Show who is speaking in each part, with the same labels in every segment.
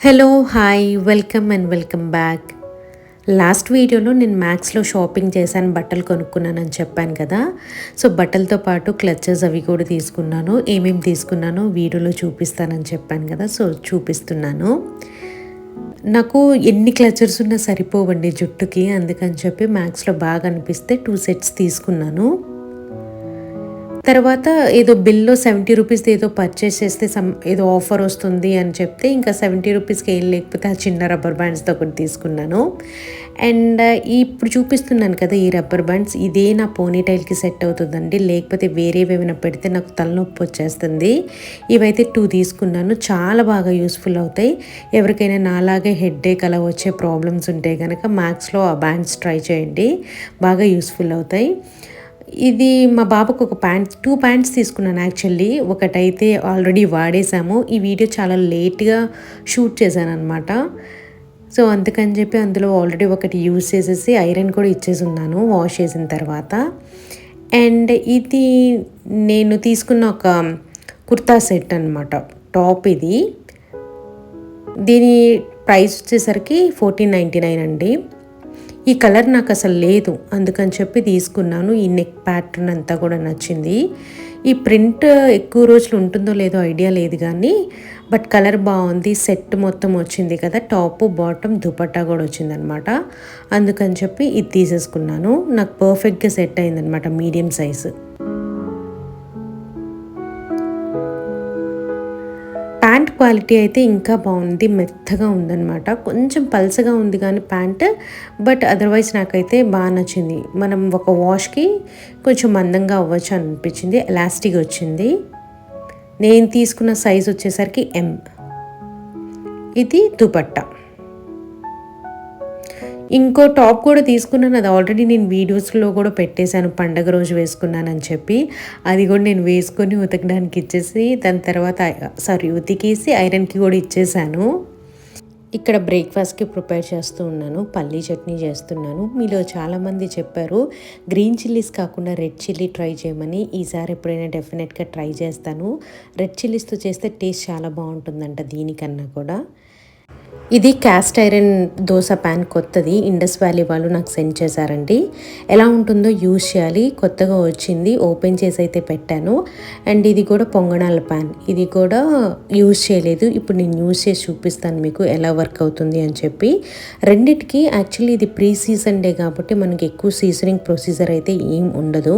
Speaker 1: Hello hi welcome back. Last వీడియోలో నేను మ్యాక్స్లో shopping చేశాను, బట్టలు కొనుక్కున్నానని చెప్పాను కదా. సో బట్టలతో పాటు క్లచెస్ అవి కూడా తీసుకున్నాను. ఏమేమి తీసుకున్నానో వీడియోలో చూపిస్తానని చెప్పాను కదా, సో చూపిస్తున్నాను. నాకు ఎన్ని క్లచర్స్ ఉన్నా సరిపోవండి జుట్టుకి, అందుకని చెప్పి మ్యాక్స్లో బాగా అనిపిస్తే 2 సెట్స్ తీసుకున్నాను. తర్వాత ఏదో బిల్లో 70 రూపీస్ది ఏదో పర్చేస్ చేస్తే ఏదో ఆఫర్ వస్తుంది అని చెప్తే ఇంకా 70 రూపీస్కి ఏం లేకపోతే ఆ చిన్న రబ్బర్ బ్యాండ్స్తో ఒకటి తీసుకున్నాను. అండ్ ఇప్పుడు చూపిస్తున్నాను కదా ఈ రబ్బర్ బ్యాండ్స్, ఇదే నా పోనీటైల్కి సెట్ అవుతుందండి. లేకపోతే వేరేవేమైనా పెడితే నాకు తలనొప్పి వచ్చేస్తుంది. ఇవైతే 2 తీసుకున్నాను, చాలా బాగా యూస్ఫుల్ అవుతాయి. ఎవరికైనా నాలాగే హెడ్ఏక్ అలా వచ్చే ప్రాబ్లమ్స్ ఉంటే కనుక మ్యాక్స్లో ఆ బ్యాండ్స్ ట్రై చేయండి, బాగా యూస్ఫుల్ అవుతాయి. ఇది మా బాబుకు ఒక 2 ప్యాంట్స్ తీసుకున్నాను యాక్చువల్లీ. ఒకటైతే ఆల్రెడీ వాడేసాము. ఈ వీడియో చాలా లేట్గా షూట్ చేశాను అనమాట. సో అందుకని చెప్పి అందులో ఆల్రెడీ ఒకటి యూజ్ చేసేసి ఐరన్ కూడా ఇచ్చేసి ఉన్నాను వాష్ చేసిన తర్వాత. అండ్ ఇది నేను తీసుకున్న ఒక కుర్తా సెట్ అనమాట, టాప్. ఇది దీని ప్రైస్ వచ్చేసరికి 1499 అండి. ఈ కలర్ నాకు అసలు లేదు, అందుకని చెప్పి తీసుకున్నాను. ఈ నెక్ ప్యాటర్న్ అంతా కూడా నచ్చింది. ఈ ప్రింట్ ఎక్కువ రోజులు ఉంటుందో లేదో ఐడియా లేదు కానీ బట్ కలర్ బాగుంది. సెట్ మొత్తం వచ్చింది కదా, టాప్ బాటమ్ దుపట్టా కూడా వచ్చిందనమాట. అందుకని చెప్పి ఇది తీసేసుకున్నాను. నాకు పర్ఫెక్ట్గా సెట్ అయిందనమాట, మీడియం సైజు. ప్యాంట్ క్వాలిటీ అయితే ఇంకా బాగుంది, మెత్తగా ఉందన్నమాట. కొంచెం పల్సగా ఉంది కానీ ప్యాంట్, బట్ అదర్వైజ్ నాకైతే బాగా నచ్చింది. మనం ఒక వాష్కి కొంచెం మందంగా అవ్వచ్చు అనిపించింది. ఎలాస్టిక్ వచ్చింది. నేను తీసుకున్న సైజ్ వచ్చేసరికి M. ఇది దుపట్టా. ఇంకో టాప్ కూడా తీసుకున్నాను, అది ఆల్రెడీ నేను వీడియోస్లో కూడా పెట్టేశాను, పండగ రోజు వేసుకున్నానని చెప్పి. అది కూడా నేను వేసుకొని ఉతకడానికి ఇచ్చేసి దాని తర్వాత ఉతికేసి ఐరన్కి కూడా ఇచ్చేసాను. ఇక్కడ బ్రేక్ఫాస్ట్కి ప్రిపేర్ చేస్తూ ఉన్నాను, పల్లీ చట్నీ చేస్తున్నాను. మీలో చాలామంది చెప్పారు గ్రీన్ చిల్లీస్ కాకుండా రెడ్ చిల్లీ ట్రై చేయమని. ఈసారి ఎప్పుడైనా డెఫినెట్గా ట్రై చేస్తాను. రెడ్ చిల్లీస్తో చేస్తే టేస్ట్ చాలా బాగుంటుందంట దీనికన్నా కూడా. ఇది క్యాస్ట్ ఐరన్ దోశ ప్యాన్, కొత్తది, ఇండస్ వ్యాలీ వాళ్ళు నాకు సెండ్ చేశారండి. ఎలా ఉంటుందో యూజ్ చేయాలి, కొత్తగా వచ్చింది, ఓపెన్ చేసి అయితే పెట్టాను. అండ్ ఇది కూడా పొంగనాల ప్యాన్, ఇది కూడా యూజ్ చేయలేదు. ఇప్పుడు నేను యూజ్ చేసి చూపిస్తాను మీకు ఎలా వర్క్ అవుతుంది అని చెప్పి. రెండిటికి యాక్చువల్లీ ఇది ప్రీ సీజన్ డే కాబట్టి మనకి ఎక్కువ సీజనింగ్ ప్రొసీజర్ అయితే ఏం ఉండదు.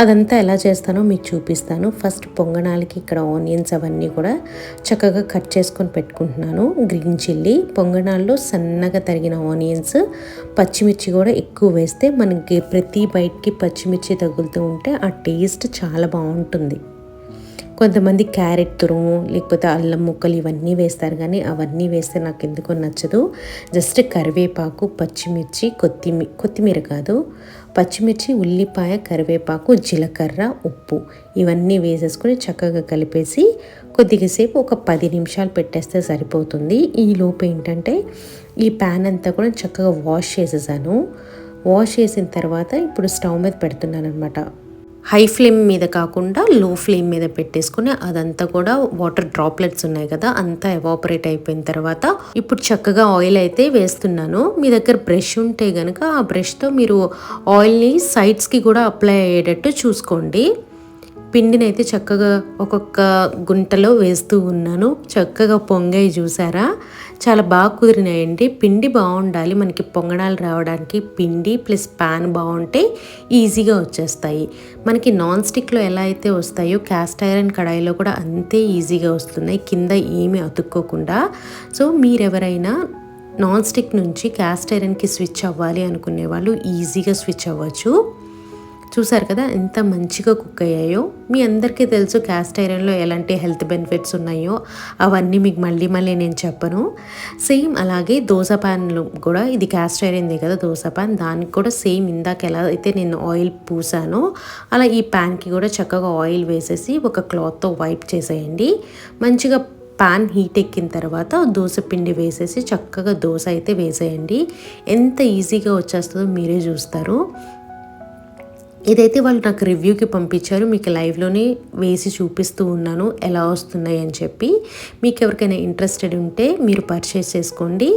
Speaker 1: అదంతా ఎలా చేస్తానో మీకు చూపిస్తాను. ఫస్ట్ పొంగనాలకి ఇక్కడ ఆనియన్స్ అవన్నీ కూడా చక్కగా కట్ చేసుకొని పెట్టుకుంటున్నాను. గ్రీన్ చిల్లీ, పొంగనాల్లో సన్నగా తరిగిన ఆనియన్స్, పచ్చిమిర్చి కూడా ఎక్కువ వేస్తే మనకి ప్రతి బైట్కి పచ్చిమిర్చి తగులుతూ ఉంటే ఆ టేస్ట్ చాలా బాగుంటుంది. కొంతమంది క్యారెట్ తురుము లేకపోతే అల్లం ముక్కలు ఇవన్నీ వేస్తారు, కానీ అవన్నీ వేస్తే నాకు ఎందుకో నచ్చదు. జస్ట్ కరివేపాకు, పచ్చిమిర్చి, కొత్తిమీర కాదు, పచ్చిమిర్చి, ఉల్లిపాయ, కరివేపాకు, జీలకర్ర, ఉప్పు ఇవన్నీ వేసేసుకొని చక్కగా కలిపేసి కొద్దిసేపు ఒక 10 నిమిషాలు పెట్టేస్తే సరిపోతుంది. ఈ లోపు ఏంటంటే ఈ ప్యాన్ అంతా కూడా చక్కగా వాష్ చేసేసాను. వాష్ చేసిన తర్వాత ఇప్పుడు స్టవ్ మీద పెడుతున్నాను అనమాట. హై ఫ్లేమ్ మీద కాకుండా లో ఫ్లేమ్ మీద పెట్టేసుకుని అదంతా కూడా వాటర్ డ్రాప్లెట్స్ ఉన్నాయి కదా, అంతా ఎవాపరేట్ అయిపోయిన తర్వాత ఇప్పుడు చక్కగా ఆయిల్ అయితే వేస్తున్నాను. మీ దగ్గర బ్రష్ ఉంటే కనుక ఆ బ్రష్తో మీరు ఆయిల్ని సైడ్స్కి కూడా అప్లై అయ్యేటట్టు చూసుకోండి. పిండిని అయితే చక్కగా ఒక్కొక్క గుంటలో వేస్తూ ఉన్నాను. చక్కగా పొంగాయి, చూసారా, చాలా బాగా కుదిరినాయండి. పిండి బాగుండాలి మనకి పొంగడాలు రావడానికి. పిండి ప్లస్ ప్యాన్ బాగుంటే ఈజీగా వచ్చేస్తాయి. మనకి నాన్ స్టిక్లో ఎలా అయితే వస్తాయో క్యాస్ట్ ఐరన్ కడాయిలో కూడా అంతే ఈజీగా వస్తున్నాయి, కింద ఏమీ అతుక్కోకుండా. సో మీరెవరైనా నాన్ స్టిక్ నుంచి క్యాస్ట్ ఐరన్కి స్విచ్ అవ్వాలి అనుకునే వాళ్ళు ఈజీగా స్విచ్ అవ్వచ్చు. చూసారు కదా ఎంత మంచిగా కుక్ అయ్యాయో. మీ అందరికీ తెలుసు క్యాస్ట్ ఐరన్లో ఎలాంటి హెల్త్ బెనిఫిట్స్ ఉన్నాయో, అవన్నీ మీకు మళ్ళీ నేను చెప్పను. సేమ్ అలాగే దోశ ప్యాన్లు కూడా, ఇది క్యాస్ట్ ఐరన్దే కదా దోశ ప్యాన్, దానికి కూడా సేమ్ ఇందాక ఎలా అయితే నేను ఆయిల్ పూసానో అలా ఈ ప్యాన్కి కూడా చక్కగా ఆయిల్ వేసేసి ఒక క్లాత్తో వైప్ చేసేయండి. మంచిగా పాన్ హీట్ ఎక్కిన తర్వాత దోశ పిండి వేసేసి చక్కగా దోశ అయితే వేసేయండి. ఎంత ఈజీగా వచ్చేస్తుందో మీరే చూస్తారు. ఇదైతే వాళ్ళు నాకు రివ్యూకి పంపించారు. మీకు లైవ్లోనే వేసి చూపిస్తూ ఉన్నాను ఎలా వస్తున్నాయి అని చెప్పి. మీకు ఎవరికైనా ఇంట్రెస్టెడ్ ఉంటే మీరు పర్చేస్ చేసుకోండి.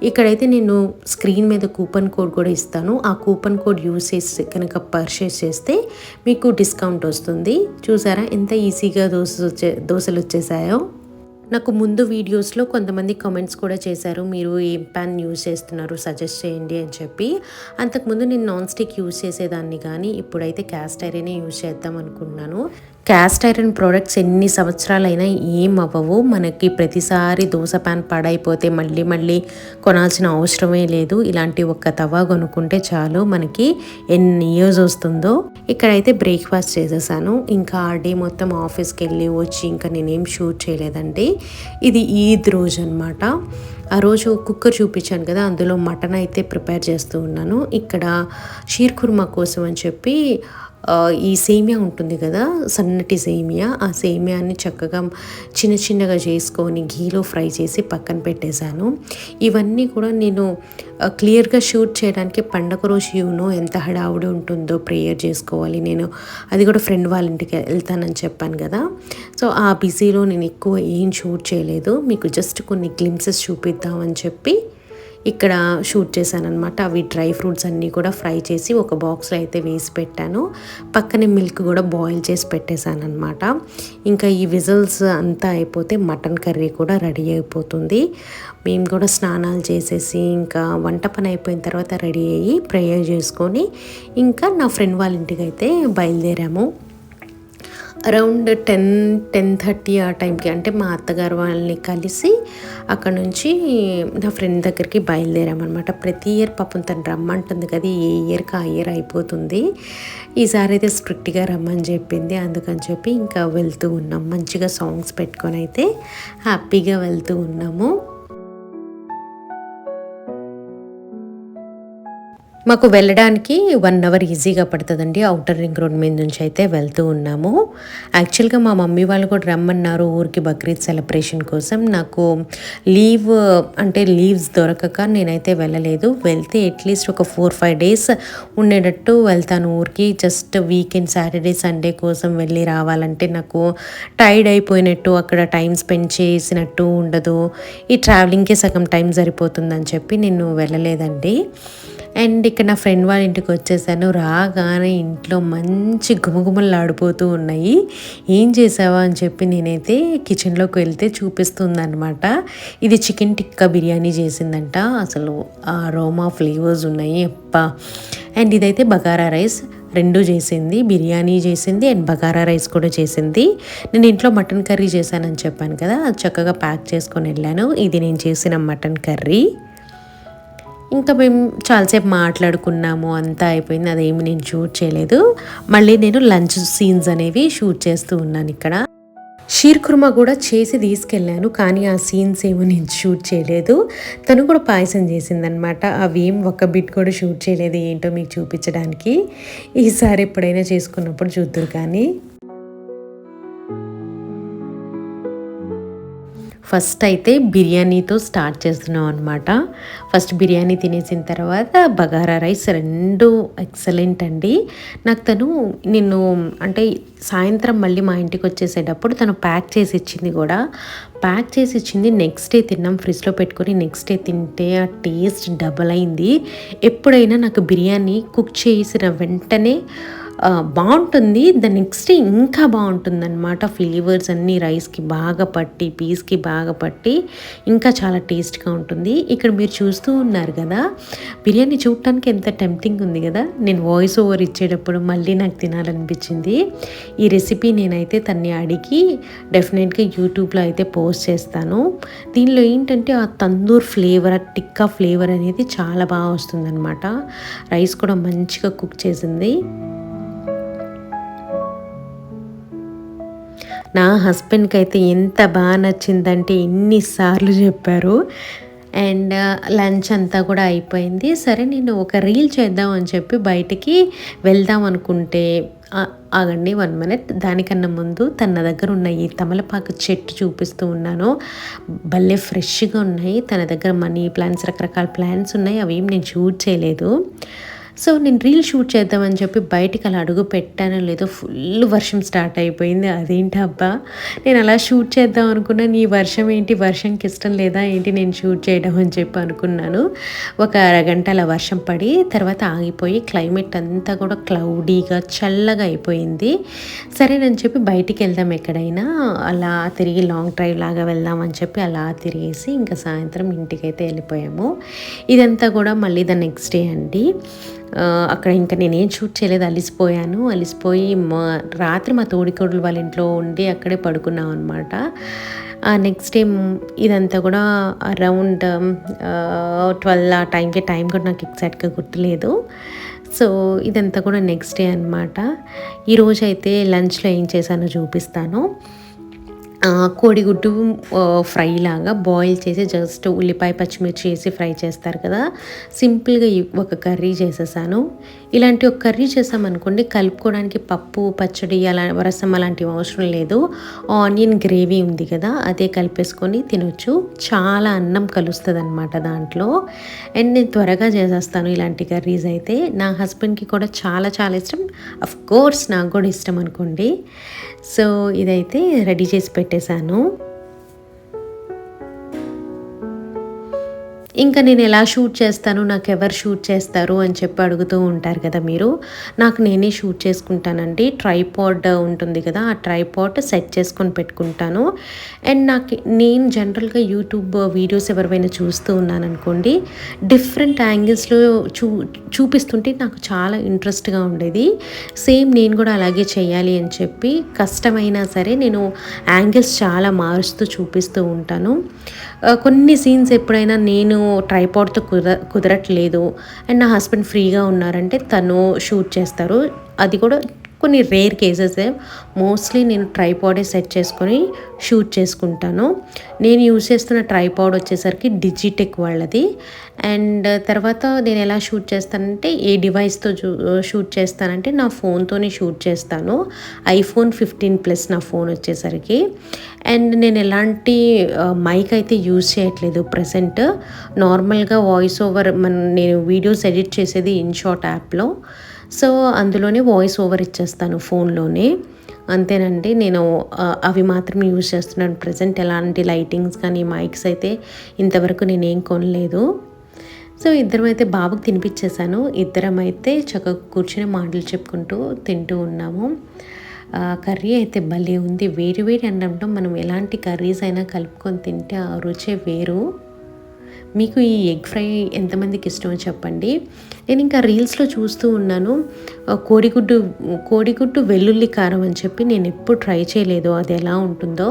Speaker 1: ఇక్కడైతే నేను స్క్రీన్ మీద కూపన్ కోడ్ కూడా ఇస్తాను. ఆ కూపన్ కోడ్ యూస్ చేసి కనుక పర్చేస్ చేస్తే మీకు డిస్కౌంట్ వస్తుంది. చూసారా ఎంత ఈజీగా దోశలు వచ్చేసాయో. నాకు ముందు వీడియోస్లో కొంతమంది కామెంట్స్ కూడా చేశారు, మీరు ఏం ప్యాన్ యూజ్ చేస్తున్నారు సజెస్ట్ చేయండి అని చెప్పి. అంతకుముందు నేను నాన్ స్టిక్ యూజ్ చేసేదాన్ని, కానీ ఇప్పుడైతే క్యాస్ట్ ఐరనే యూజ్ చేద్దాం అనుకుంటున్నాను. క్యాస్ట్ ఐరన్ ప్రోడక్ట్స్ ఎన్ని సంవత్సరాలైనా ఏం అవ్వవు. మనకి ప్రతిసారి దోశ ప్యాన్ పాడైపోతే మళ్ళీ కొనాల్సిన అవసరమే లేదు. ఇలాంటి ఒక్క తవా కొనుక్కుంటే చాలు, మనకి ఎన్ని ఇయర్స్ వస్తుందో. ఇక్కడైతే బ్రేక్ఫాస్ట్ చేసేసాను. ఇంకా ఆ డే మొత్తం ఆఫీస్కి వెళ్ళి వచ్చి ఇంకా నేనేం షూట్ చేయలేదండి. ఇది ఈద్ రోజు అనమాట. ఆ రోజు కుక్కర్ చూపించాను కదా, అందులో మటన్ అయితే ప్రిపేర్ చేస్తూ ఉన్నాను. ఇక్కడ షీర్ కుర్మా కోసం అని చెప్పి ఈ సేమియా ఉంటుంది కదా, సన్నటి సేమియా, ఆ సేమియాని చక్కగా చిన్నగా చేసుకొని ఘీలో ఫ్రై చేసి పక్కన పెట్టేశాను. ఇవన్నీ కూడా నేను క్లియర్గా షూట్ చేయడానికి పండగ రోజు ఎంత హడావుడి ఉంటుందో, ప్రేయర్ చేసుకోవాలి నేను, అది కూడా ఫ్రెండ్ వాళ్ళ ఇంటికి వెళ్తానని చెప్పాను కదా. సో ఆ బిజీలో నేను ఎక్కువ ఏం షూట్ చేయలేదు. మీకు జస్ట్ కొన్ని గ్లింప్సెస్ చూపిద్దామని చెప్పి ఇక్కడ షూట్ చేశాను అనమాట. అవి డ్రై ఫ్రూట్స్ అన్నీ కూడా ఫ్రై చేసి ఒక బాక్స్లో అయితే వేసి పెట్టాను. పక్కనే మిల్క్ కూడా బాయిల్ చేసి పెట్టేశాను అనమాట. ఇంకా ఈ విజిల్స్ అంతా అయిపోతే మటన్ కర్రీ కూడా రెడీ అయిపోతుంది. మేము కూడా స్నానాలు చేసేసి ఇంకా వంట పని అయిపోయిన తర్వాత రెడీ అయ్యి ప్రేయర్ చేసుకొని ఇంకా నా ఫ్రెండ్ వాళ్ళ ఇంటికి అయితే బయలుదేరాము. అరౌండ్ 10-10:30 ఆ టైంకి, అంటే మా అత్తగారు వాళ్ళని కలిసి అక్కడ నుంచి నా ఫ్రెండ్ దగ్గరికి బయలుదేరామన్నమాట. ప్రతి ఇయర్ పాపం తను రమ్మంటుంది కదా, ఏ ఇయర్కి ఆ ఇయర్ అయిపోతుంది. ఈసారి అయితే స్ట్రిక్ట్గా రమ్మని చెప్పింది. అందుకని చెప్పి ఇంకా వెళ్తూ ఉన్నాం. మంచిగా సాంగ్స్ పెట్టుకొని అయితే హ్యాపీగా వెళ్తూ ఉన్నాము. మాకు వెళ్ళడానికి 1 అవర్ ఈజీగా పడుతుందండి. అవుటర్ రింగ్ రోడ్ మీద నుంచి అయితే వెళ్తూ ఉన్నాము. యాక్చువల్గా మా మమ్మీ వాళ్ళు కూడా రమ్మన్నారు ఊరికి బక్రీద్ సెలబ్రేషన్ కోసం. నాకు లీవ్స్ దొరకక నేనైతే వెళ్ళలేదు. వెళ్తే అట్లీస్ట్ ఒక 4-5 డేస్ ఉండేటట్టు వెళ్తాను ఊరికి. జస్ట్ వీకెండ్ సాటర్డే సండే కోసం వెళ్ళి రావాలంటే నాకు టైర్డ్ అయిపోయినట్టు, అక్కడ టైం స్పెండ్ చేసినట్టు ఉండదు. ఈ ట్రావెలింగ్కే సగం టైం సరిపోతుందని చెప్పి నేను వెళ్ళలేదండి. అండ్ ఇక్కడ నా ఫ్రెండ్ వాళ్ళ ఇంటికి వచ్చేసాను. రాగానే ఇంట్లో మంచి గుమగుమలాడిపోతూ ఉన్నాయి. ఏం చేసావా అని చెప్పి నేనైతే కిచెన్లోకి వెళ్తే చూపిస్తుందన్నమాట. ఇది చికెన్ టిక్కా బిర్యానీ చేసిందంట. అసలు ఆ అరోమా ఫ్లేవర్స్ ఉన్నాయి అప్పా. అండ్ ఇదైతే బగారా రైస్, 2 చేసింది. బిర్యానీ చేసింది అండ్ బగారా రైస్ కూడా చేసింది. నేను ఇంట్లో మటన్ కర్రీ చేశానని చెప్పాను కదా, అది చక్కగా ప్యాక్ చేసుకొని వెళ్ళాను. ఇది నేను చేసిన మటన్ కర్రీ. ఇంకా మేము చాలాసేపు మాట్లాడుకున్నాము, అంతా అయిపోయింది. అదేమి నేను షూట్ చేయలేదు. మళ్ళీ నేను లంచ్ సీన్స్ అనేవి షూట్ చేస్తూ ఉన్నాను. ఇక్కడ షీర్ కుర్మా కూడా చేసి తీసుకెళ్ళాను, కానీ ఆ సీన్స్ ఏమో నేను షూట్ చేయలేదు. తను కూడా పాయసం చేసిందనమాట. అవి ఏం ఒక బిట్ కూడా షూట్ చేయలేదు. ఏంటో మీకు చూపించడానికి. ఈసారి ఎప్పుడైనా చేసుకున్నప్పుడు చూద్దురు. కానీ ఫస్ట్ అయితే బిర్యానీతో స్టార్ట్ చేస్తున్నాం అనమాట. ఫస్ట్ బిర్యానీ తినేసిన తర్వాత బగారా రైస్, 2 ఎక్సలెంట్ అండి. నాకు నిన్ను సాయంత్రం మళ్ళీ మా ఇంటికి వచ్చేసేటప్పుడు తను ప్యాక్ చేసి ఇచ్చింది. నెక్స్ట్ డే తిన్నాం, ఫ్రిడ్జ్లో పెట్టుకొని నెక్స్ట్ డే తింటే ఆ టేస్ట్ డబల్ అయింది. ఎప్పుడైనా నాకు బిర్యానీ కుక్ చేసిన వెంటనే బాగుంటుంది, ద నెక్స్ట్ డే ఇంకా బాగుంటుంది అనమాట. ఫ్లేవర్స్ అన్నీ రైస్కి బాగా పట్టి, పీస్కి బాగా పట్టి ఇంకా చాలా టేస్ట్గా ఉంటుంది. ఇక్కడ మీరు చూస్తూ ఉన్నారు కదా, బిర్యానీ చూడటానికి ఎంత టెంప్టింగ్ ఉంది కదా. నేను వాయిస్ ఓవర్ ఇచ్చేటప్పుడు మళ్ళీ నాకు తినాలనిపించింది. ఈ రెసిపీ నేనైతే తన్ని అడిగి డెఫినెట్గా యూట్యూబ్లో అయితే పోస్ట్ చేస్తాను. దీనిలో ఏంటంటే ఆ తందూర్ ఫ్లేవర్, ఆ టిక్కా ఫ్లేవర్ అనేది చాలా బాగా వస్తుందన్నమాట. రైస్ కూడా మంచిగా కుక్ చేసింది. నా హస్బెండ్కి అయితే ఎంత బాగా నచ్చిందంటే ఎన్నిసార్లు చెప్పారు. అండ్ లంచ్ అంతా కూడా అయిపోయింది. సరే నేను ఒక రీల్ చేద్దాం అని చెప్పి బయటికి వెళ్దాం అనుకుంటే, ఆగండి 1 minute, దానికన్నా ముందు తన దగ్గర ఉన్న ఈ తమలపాకు చెట్టు చూపిస్తూ ఉన్నాను. భలే ఫ్రెష్గా ఉన్నాయి. తన దగ్గర మనీ ప్లాంట్స్, రకరకాల ప్లాంట్స్ ఉన్నాయి. అవేం నేను షూట్ చేయలేదు. సో నేను రీల్ షూట్ చేద్దామని చెప్పి బయటికి అలా అడుగు పెట్టానో లేదో ఫుల్ వర్షం స్టార్ట్ అయిపోయింది. అదేంటి అబ్బా, నేను అలా షూట్ చేద్దాం అనుకున్నాను, ఈ వర్షం ఏంటి, వర్షంకి ఇష్టం లేదా ఏంటి నేను షూట్ చేయడం అని చెప్పి అనుకున్నాను. ఒక అరగంట అలా వర్షం పడి తర్వాత ఆగిపోయి క్లైమేట్ అంతా కూడా క్లౌడీగా చల్లగా అయిపోయింది. సరేనని చెప్పి బయటికి వెళ్దాం ఎక్కడైనా, అలా తిరిగి లాంగ్ డ్రైవ్ లాగా వెళ్దామని చెప్పి అలా తిరిగేసి ఇంకా సాయంత్రం ఇంటికైతే వెళ్ళిపోయాము. ఇదంతా కూడా మళ్ళీ ద నెక్స్ట్ డే అండి. అక్కడ ఇంకా నేనేం షూట్ చేయలేదు, అలిసిపోయి రాత్రి మా తోడికోడలు వాళ్ళ ఇంట్లో ఉండి అక్కడే పడుకున్నాం అనమాట. నెక్స్ట్ టైం ఇదంతా కూడా అరౌండ్ 12 ఆ టైం కూడా నాకు ఎగ్జాక్ట్గా గుర్తులేదు. సో ఇదంతా కూడా నెక్స్ట్ డే అనమాట. ఈరోజు అయితే లంచ్లో ఏం చేశానో చూపిస్తాను. కోడిగుడ్డు ఫ్రై లాగా బాయిల్ చేసి జస్ట్ ఉల్లిపాయ పచ్చిమిర్చి వేసి ఫ్రై చేస్తారు కదా, సింపుల్గా ఒక కర్రీ చేసేసాను. ఇలాంటి ఒక కర్రీ చేసామనుకోండి, కలుపుకోవడానికి పప్పు పచ్చడి అలా రసం అలాంటివి అవసరం లేదు. ఆనియన్ గ్రేవీ ఉంది కదా, అదే కలిపేసుకొని తినొచ్చు. చాలా అన్నం కలుస్తుంది అనమాట దాంట్లో. అండ్ నేను త్వరగా చేసేస్తాను ఇలాంటి కర్రీస్ అయితే. నా హస్బెండ్కి కూడా చాలా చాలా ఇష్టం, అఫ్ కోర్స్ నాకు కూడా ఇష్టం అనుకోండి. సో ఇదైతే రెడీ చేసి పెట్టేశాను. ఇంకా నేను ఎలా షూట్ చేస్తాను, నాకు ఎవరు షూట్ చేస్తారు అని చెప్పి అడుగుతూ ఉంటారు కదా మీరు. నాకు నేనే షూట్ చేసుకుంటానండి. ట్రైపాడ్ ఉంటుంది కదా, ఆ ట్రైపాడ్ సెట్ చేసుకొని పెట్టుకుంటాను. అండ్ నేను జనరల్గా యూట్యూబ్ వీడియోస్ ఎవరివైనా చూస్తూ ఉన్నాను అనుకోండి, డిఫరెంట్ యాంగిల్స్లో చూపిస్తుంటే నాకు చాలా ఇంట్రెస్ట్గా ఉండేది. సేమ్ నేను కూడా అలాగే చేయాలి అని చెప్పి కష్టమైనా సరే నేను యాంగిల్స్ చాలా మారుస్తూ చూపిస్తూ ఉంటాను. కొన్ని సీన్స్ ఎప్పుడైనా నేను ట్రైపాడ్తో కుదరట్లేదు అండ్ నా హస్బెండ్ ఫ్రీగా ఉన్నారంటే తను షూట్ చేస్తారు. అది కూడా కొన్ని రేర్ కేసెసే. మోస్ట్లీ నేను ట్రైపాడే సెట్ చేసుకొని షూట్ చేసుకుంటాను. నేను యూజ్ చేస్తున్న ట్రైపాడ్ వచ్చేసరికి డిజిటెక్ వాళ్ళది. అండ్ తర్వాత నేను ఎలా షూట్ చేస్తానంటే, ఏ డివైస్తో షూట్ చేస్తానంటే నా ఫోన్తోనే షూట్ చేస్తాను. iPhone 15 Plus నా ఫోన్ వచ్చేసరికి. అండ్ నేను ఎలాంటి మైక్ అయితే యూజ్ చేయట్లేదు ప్రజెంట్. నార్మల్గా వాయిస్ ఓవర్ నేను వీడియోస్ ఎడిట్ చేసేది ఇన్షాట్ యాప్లో. సో అందులోనే వాయిస్ ఓవర్ ఇచ్చేస్తాను ఫోన్లోనే. అంతేనండి, నేను అవి మాత్రం యూజ్ చేస్తున్నాను ప్రజెంట్. ఎలాంటి లైటింగ్స్ కానీ మైక్స్ అయితే ఇంతవరకు నేనేం కొనలేదు. సో ఇద్దరం అయితే బాబుకి తినిపించేశాను. ఇద్దరం అయితే చక్కగా కూర్చొని మాటలు చెప్పుకుంటూ తింటూ ఉన్నాము. కర్రీ అయితే భలే ఉంది. వేరు వేరు అన్నంలో మనం ఎలాంటి కర్రీస్ అయినా కలుపుకొని తింటే ఆ రుచే వేరు. మీకు ఈ ఎగ్ ఫ్రై ఎంతమందికి ఇష్టమో చెప్పండి. నేను ఇంకా రీల్స్లో చూస్తూ ఉన్నాను, కోడిగుడ్డు వెల్లుల్లి కారం అని చెప్పి. నేను ఎప్పుడు ట్రై చేయలేదు అది ఎలా ఉంటుందో.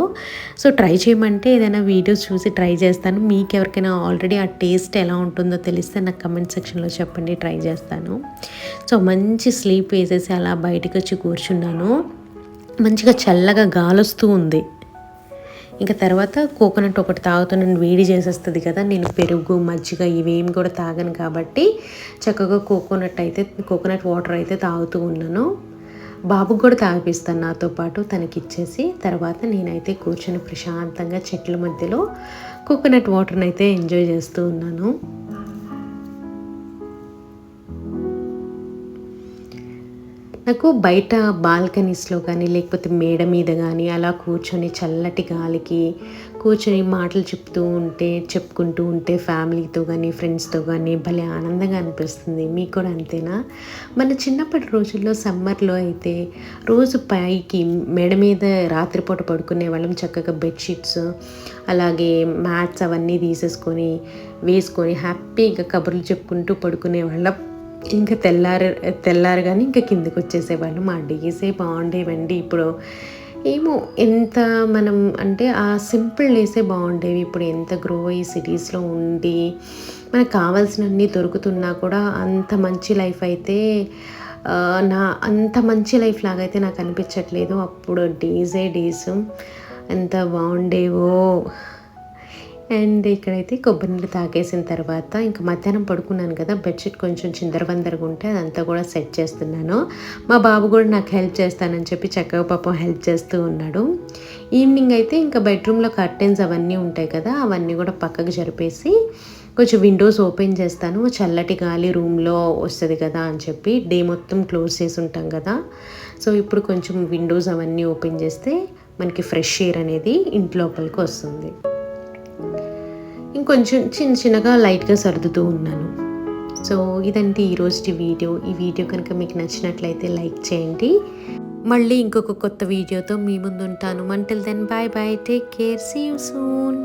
Speaker 1: సో ట్రై చేయమంటే ఏదైనా వీడియోస్ చూసి ట్రై చేస్తాను. మీకు ఎవరికైనా ఆల్రెడీ ఆ టేస్ట్ ఎలా ఉంటుందో తెలిస్తే నాకు కమెంట్ సెక్షన్లో చెప్పండి, ట్రై చేస్తాను. సో మంచి స్లీప్ వేసేసి అలా బయటకు వచ్చి కూర్చున్నాను. మంచిగా చల్లగా గాలొస్తూ ఉంది. ఇంకా తర్వాత కోకోనట్ ఒకటి తాగుతున్నాను, వేడి చేసేస్తుంది కదా. నేను పెరుగు మజ్జిగ ఇవేమి కూడా తాగను కాబట్టి చక్కగా కోకోనట్ వాటర్ అయితే తాగుతూ ఉన్నాను. బాబుకు కూడా తాగిపిస్తాను నాతో పాటు, తనకిచ్చేసి తర్వాత నేనైతే కూర్చొని ప్రశాంతంగా చెట్ల మధ్యలో కోకోనట్ వాటర్ని అయితే ఎంజాయ్ చేస్తూ ఉన్నాను. నాకు బయట బాల్కనీస్లో కానీ లేకపోతే మేడ మీద కానీ అలా కూర్చొని చల్లటి గాలికి కూర్చొని మాటలు చెప్పుకుంటూ ఉంటే ఫ్యామిలీతో కానీ ఫ్రెండ్స్తో కానీ భలే ఆనందంగా అనిపిస్తుంది. మీకు కూడా అంతేనా? మన చిన్నప్పటి రోజుల్లో సమ్మర్లో అయితే రోజు పైకి మేడ మీద రాత్రిపూట పడుకునే వాళ్ళం. చక్కగా బెడ్షీట్స్ అలాగే మ్యాట్స్ అవన్నీ వేసుకొని హ్యాపీగా కబుర్లు చెప్పుకుంటూ పడుకునే వాళ్ళం. ఇంకా తెల్లారు కానీ ఇంకా కిందకి వచ్చేసేవాళ్ళు. మా డేసే బాగుండేవండి. ఇప్పుడు ఏమో ఎంత మనం అంటే ఆ సింపుల్ డేసే బాగుండేవి. ఇప్పుడు ఎంత గ్రో అయ్యి సిటీస్లో ఉండి మనకు కావాల్సినవన్నీ దొరుకుతున్నా కూడా అంత మంచి లైఫ్ అయితే అంత మంచి లైఫ్ లాగైతే నాకు అనిపించట్లేదు. అప్పుడు డేస్ ఎంత బాగుండేవో. అండ్ ఇక్కడైతే కొబ్బరి నీళ్ళు తాగేసిన తర్వాత ఇంకా మధ్యాహ్నం పడుకున్నాను కదా, బెడ్షీట్ కొంచెం చిందరవందరగా ఉంటే అదంతా కూడా సెట్ చేస్తున్నాను. మా బాబు కూడా నాకు హెల్ప్ చేస్తానని చెప్పి చక్కగా పాపం హెల్ప్ చేస్తూ ఉన్నాడు. ఈవినింగ్ అయితే ఇంకా బెడ్రూమ్లో కర్టెన్స్ అవన్నీ ఉంటాయి కదా, అవన్నీ కూడా పక్కకు జరిపేసి కొంచెం విండోస్ ఓపెన్ చేస్తాను. చల్లటి గాలి రూమ్లో వస్తుంది కదా అని చెప్పి, డే మొత్తం క్లోజ్ చేసి ఉంటాం కదా. సో ఇప్పుడు కొంచెం విండోస్ అవన్నీ ఓపెన్ చేస్తే మనకి ఫ్రెష్ ఎయిర్ అనేది ఇంటి లోపలికి వస్తుంది. ఇంకొంచెం చిన్నగా లైట్గా సర్దుతూ ఉన్నాను. సో ఇదండి ఈరోజు వీడియో. ఈ వీడియో కనుక మీకు నచ్చినట్లయితే లైక్ చేయండి. మళ్ళీ ఇంకొక కొత్త వీడియోతో మీ ముందు ఉంటాను. Until then bye bye, take care, see you soon.